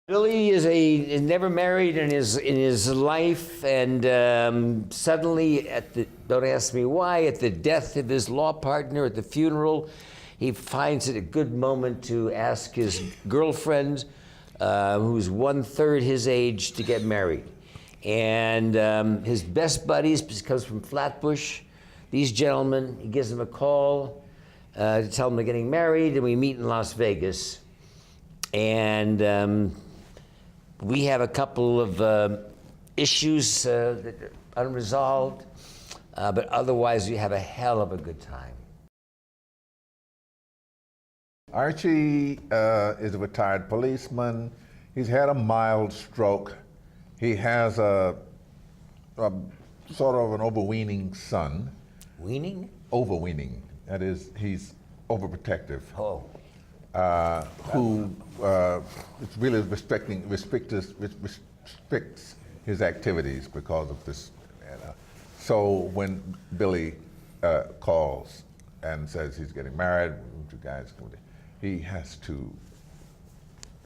Billy is never married in his life, and suddenly don't ask me why, at the death of his law partner at the funeral, he finds it a good moment to ask his girlfriend, who's 1/3 his age, to get married. And his best buddies, because he comes from Flatbush, these gentlemen, he gives them a call to tell them they're getting married, and we meet in Las Vegas. And we have a couple of issues that are unresolved, but otherwise we have a hell of a good time. Archie is a retired policeman. He's had a mild stroke. He has a sort of an overweening son. Weaning? Overweening. That is, he's overprotective. Oh. Who really restricts his activities because of this. So when Billy calls and says he's getting married, you guys, he has to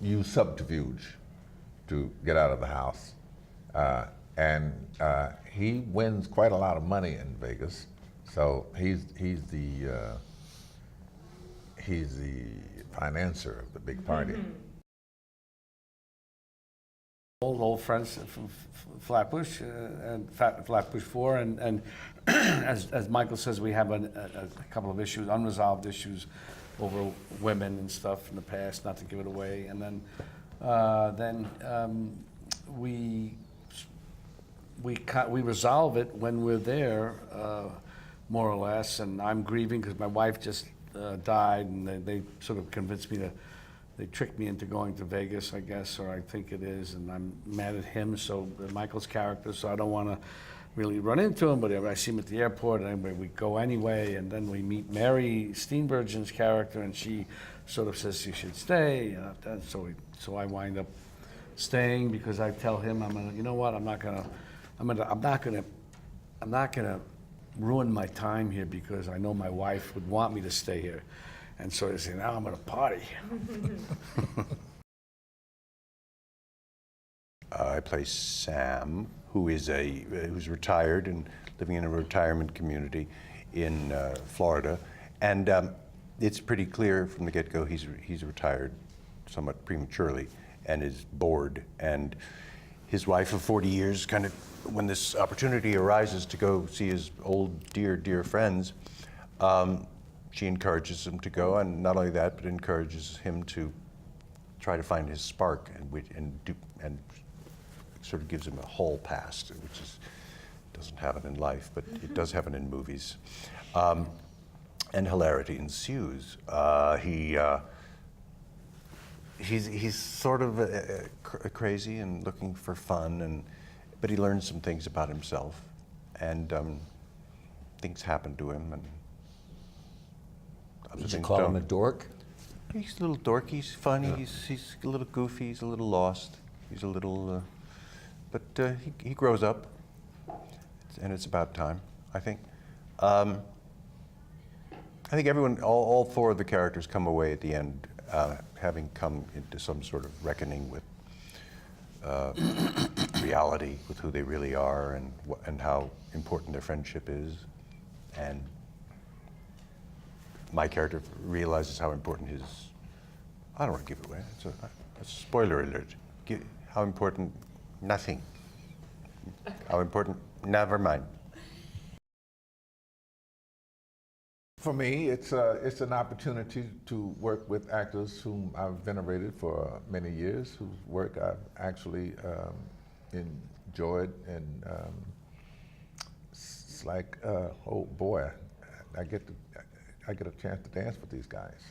use subterfuge to get out of the house. And he wins quite a lot of money in Vegas. So he's the financier of the big party. Old friends from Flatbush and Flatbush 4, and as Michael says, we have a couple of issues, unresolved issues over women and stuff in the past, not to give it away, and then we resolve it when we're there, more or less, and I'm grieving because my wife just died, and they sort of convinced me they tricked me into going to Vegas, I guess, or I think it is, and I'm mad at him, so Michael's character, so I don't want to really run into him, but I see him at the airport, and we go anyway, and then we meet Mary Steenburgen's character, and she sort of says you should stay, so I wind up staying because I tell him you know what, I'm not gonna ruin my time here because I know my wife would want me to stay here. And so they say, now I'm gonna party. I play Sam, who's retired and living in a retirement community in Florida. And it's pretty clear from the get-go he's retired somewhat prematurely and is bored. And his wife of 40 years, kind of, when this opportunity arises to go see his old dear friends, she encourages him to go, and not only that, but encourages him to try to find his spark and sort of gives him a hall pass, which doesn't happen in life, but it does happen in movies. And hilarity ensues. He's sort of crazy and looking for fun, but he learns some things about himself, and things happen to him, and Would you call him a dork? He's a little dorky. He's funny. Yeah. He's a little goofy. He's a little lost. He's a little, but he grows up, and it's about time, I think. I think all four of the characters come away at the end having come into some sort of reckoning with reality, with who they really are, and how important their friendship is, and my character realizes how important I don't want to give it away, it's a spoiler alert, how important nothing, how important, never mind. For me, it's an opportunity to work with actors whom I've venerated for many years, whose work I've actually enjoyed, and it's like, oh boy, I get a chance to dance with these guys.